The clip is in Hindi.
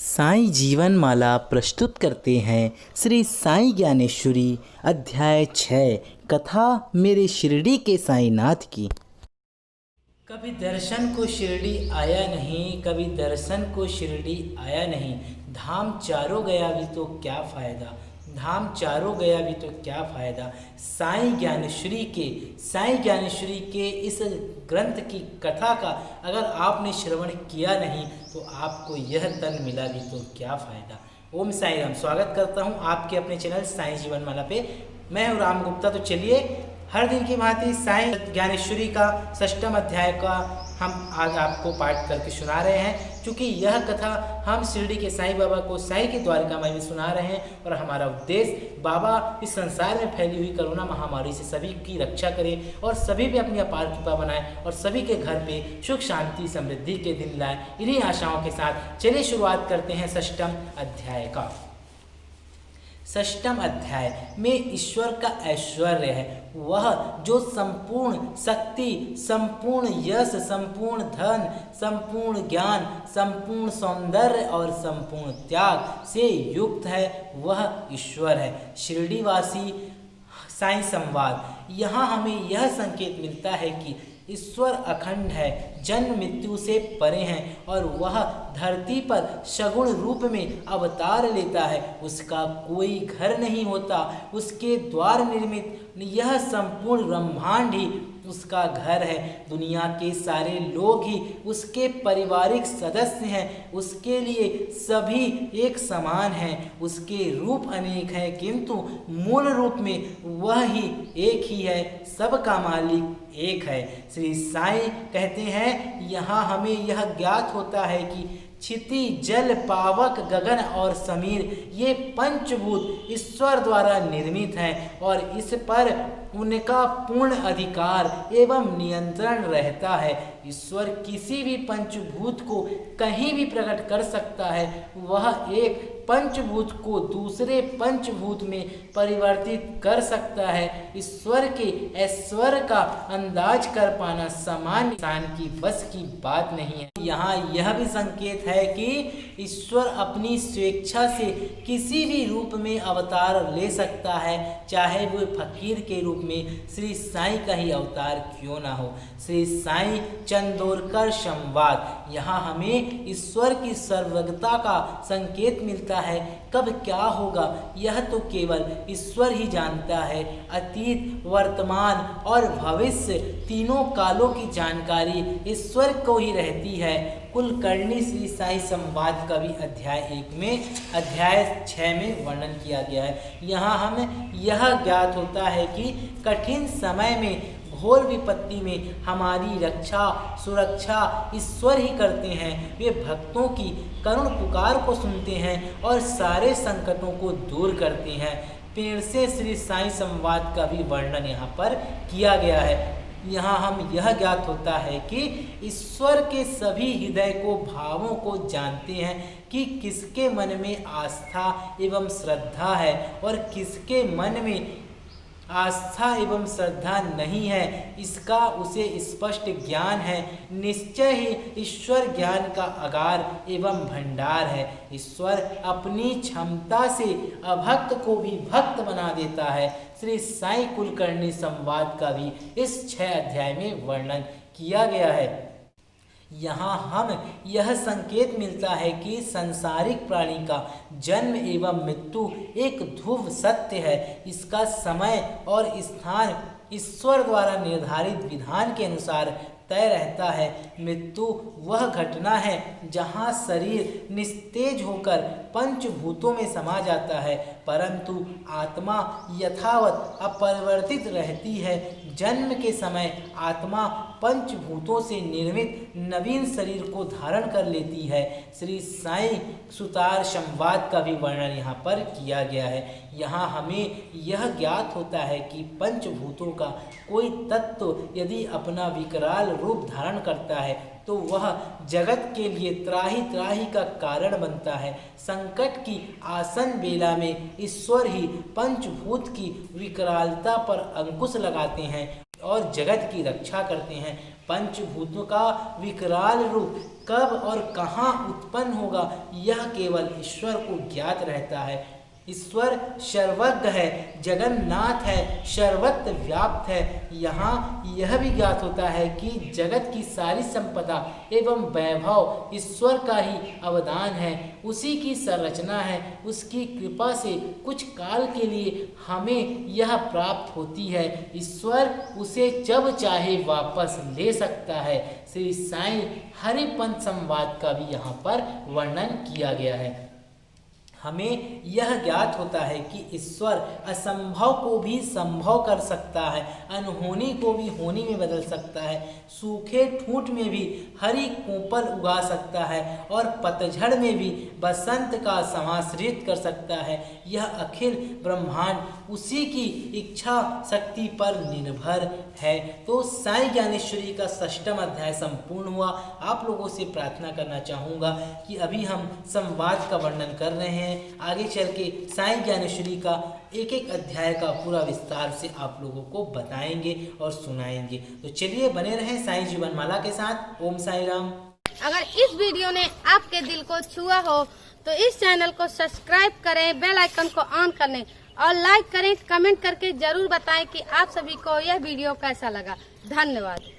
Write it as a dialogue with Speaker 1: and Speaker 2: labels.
Speaker 1: साईं जीवन माला प्रस्तुत करते हैं श्री साईं ज्ञानेश्वरी अध्याय 6 कथा मेरे शिरडी के साईंनाथ की। कभी दर्शन को शिरडी आया नहीं, कभी दर्शन को शिरडी आया नहीं। धाम चारों गया भी तो क्या फ़ायदा, धाम चारों गया भी तो क्या फ़ायदा। साईं ज्ञानेश्वरी के इस ग्रंथ की कथा का अगर आपने श्रवण किया नहीं तो आपको यह तन मिला भी तो क्या फ़ायदा। ओम साईं राम। स्वागत करता हूँ आपके अपने चैनल साईं जीवन माला पे। मैं हूँ राम गुप्ता। तो चलिए हर दिन की भांति साईं ज्ञानेश्वरी का 6वां अध्याय का हम आज आपको पाठ करके सुना रहे हैं। क्योंकि यह कथा हम शिरडी के साईं बाबा को साईं के द्वारकामाई में सुना रहे हैं और हमारा उद्देश्य बाबा इस संसार में फैली हुई कोरोना महामारी से सभी की रक्षा करें और सभी पे अपनी अपार कृपा बनाए और सभी के घर पे सुख शांति समृद्धि के दिन लाए। इन्हीं आशाओं के साथ चलिए शुरुआत करते हैं 6वां अध्याय का। 6वां अध्याय में ईश्वर का ऐश्वर्य है, वह जो संपूर्ण शक्ति, संपूर्ण यश, संपूर्ण धन, संपूर्ण ज्ञान, संपूर्ण सौंदर्य और संपूर्ण त्याग से युक्त है, वह ईश्वर है। शिरडीवासी साईं संवाद। यहाँ हमें यह संकेत मिलता है कि ईश्वर अखंड है, जन्म मृत्यु से परे हैं और वह धरती पर सगुण रूप में अवतार लेता है। उसका कोई घर नहीं होता, उसके द्वार निर्मित यह संपूर्ण ब्रह्मांड ही उसका घर है। दुनिया के सारे लोग ही उसके पारिवारिक सदस्य हैं, उसके लिए सभी एक समान हैं। उसके रूप अनेक हैं किंतु मूल रूप में वह ही एक ही है, सबका मालिक एक है। श्री साईं कहते हैं यहाँ हमें यह ज्ञात होता है कि क्षिति, जल, पावक, गगन और समीर ये पंचभूत ईश्वर द्वारा निर्मित हैं और इस पर उनका पूर्ण अधिकार एवं नियंत्रण रहता है। ईश्वर किसी भी पंचभूत को कहीं भी प्रकट कर सकता है। वह एक पंचभूत को दूसरे पंचभूत में परिवर्तित कर सकता है। ईश्वर के ऐश्वर्य का अंदाज कर पाना सामान्य इंसान की बस की बात नहीं है। यहाँ यह भी संकेत है कि ईश्वर अपनी स्वेच्छा से किसी भी रूप में अवतार ले सकता है, चाहे वो फकीर के रूप में श्री साईं का ही अवतार क्यों ना हो। श्री साईं चंदोरकर संवाद। यहाँ हमें ईश्वर की सर्वज्ञता का संकेत मिलता है। कब क्या होगा यह तो केवल ईश्वर ही जानता है। अतीत, वर्तमान और भविष्य तीनों कालों की जानकारी ईश्वर को ही रहती है। कुलकर्णी श्री साईं संवाद का भी अध्याय 1 में अध्याय 6 में वर्णन किया गया है। यहाँ हमें यह ज्ञात होता है कि कठिन समय में, घोर विपत्ति में हमारी रक्षा सुरक्षा ईश्वर ही करते हैं। वे भक्तों की करुण पुकार को सुनते हैं और सारे संकटों को दूर करते हैं। पेड़ से श्री साईं संवाद का भी वर्णन यहाँ पर किया गया है। यहाँ हम यह ज्ञात होता है कि ईश्वर के सभी हृदय को, भावों को जानते हैं कि किसके मन में आस्था एवं श्रद्धा है और किसके मन में आस्था एवं श्रद्धा नहीं है। इसका उसे स्पष्ट ज्ञान है। निश्चय ही ईश्वर ज्ञान का आगार एवं भंडार है। ईश्वर अपनी क्षमता से अभक्त को भी भक्त बना देता है। श्री साईं कुलकर्णी संवाद का भी इस 6 अध्याय में वर्णन किया गया है। यहाँ हम यह संकेत मिलता है कि सांसारिक प्राणी का जन्म एवं मृत्यु एक ध्रुव सत्य है। इसका समय और स्थान ईश्वर द्वारा निर्धारित विधान के अनुसार तय रहता है। मृत्यु वह घटना है जहाँ शरीर निस्तेज होकर पंचभूतों में समा जाता है, परंतु आत्मा यथावत अपरिवर्तित रहती है। जन्म के समय आत्मा पंचभूतों से निर्मित नवीन शरीर को धारण कर लेती है। श्री साईं सुतार संवाद का भी वर्णन यहाँ पर किया गया है। यहाँ हमें यह ज्ञात होता है कि पंचभूतों का कोई तत्व यदि अपना विकराल रूप धारण करता है तो वह जगत के लिए त्राही त्राही का कारण बनता है। संकट की आसन बेला में ईश्वर ही पंचभूत की विकरालता पर अंकुश लगाते हैं और जगत की रक्षा करते हैं। पंचभूतों का विकराल रूप कब और कहाँ उत्पन्न होगा यह केवल ईश्वर को ज्ञात रहता है। ईश्वर सर्वज्ञ है, जगन्नाथ है, सर्वत्र व्याप्त है। यहाँ यह भी ज्ञात होता है कि जगत की सारी संपदा एवं वैभव ईश्वर का ही अवदान है, उसी की संरचना है। उसकी कृपा से कुछ काल के लिए हमें यह प्राप्त होती है। ईश्वर उसे जब चाहे वापस ले सकता है। श्री साईं हरिपंथ संवाद का भी यहाँ पर वर्णन किया गया है। हमें यह ज्ञात होता है कि ईश्वर असंभव को भी संभव कर सकता है, अनहोनी को भी होनी में बदल सकता है, सूखे ठूंठ में भी हरी कोपल उगा सकता है और पतझड़ में भी बसंत का समाश्रित कर सकता है। यह अखिल ब्रह्मांड उसी की इच्छा शक्ति पर निर्भर है। तो साईं ज्ञानेश्वरी का 6वां अध्याय संपूर्ण हुआ। आप लोगों से प्रार्थना करना चाहूँगा कि अभी हम संवाद का वर्णन कर रहे हैं, आगे चल के साईं ज्ञानेश्वरी का एक एक अध्याय का पूरा विस्तार से आप लोगों को बताएंगे और सुनाएंगे। तो चलिए बने रहें साईं जीवन माला के साथ। ओम साई राम।
Speaker 2: अगर इस वीडियो ने आपके दिल को छुआ हो तो इस चैनल को सब्सक्राइब करें, बेल आइकन को ऑन कर लें और लाइक करें, कमेंट करके जरूर बताएं कि आप सभी को यह वीडियो कैसा लगा। धन्यवाद।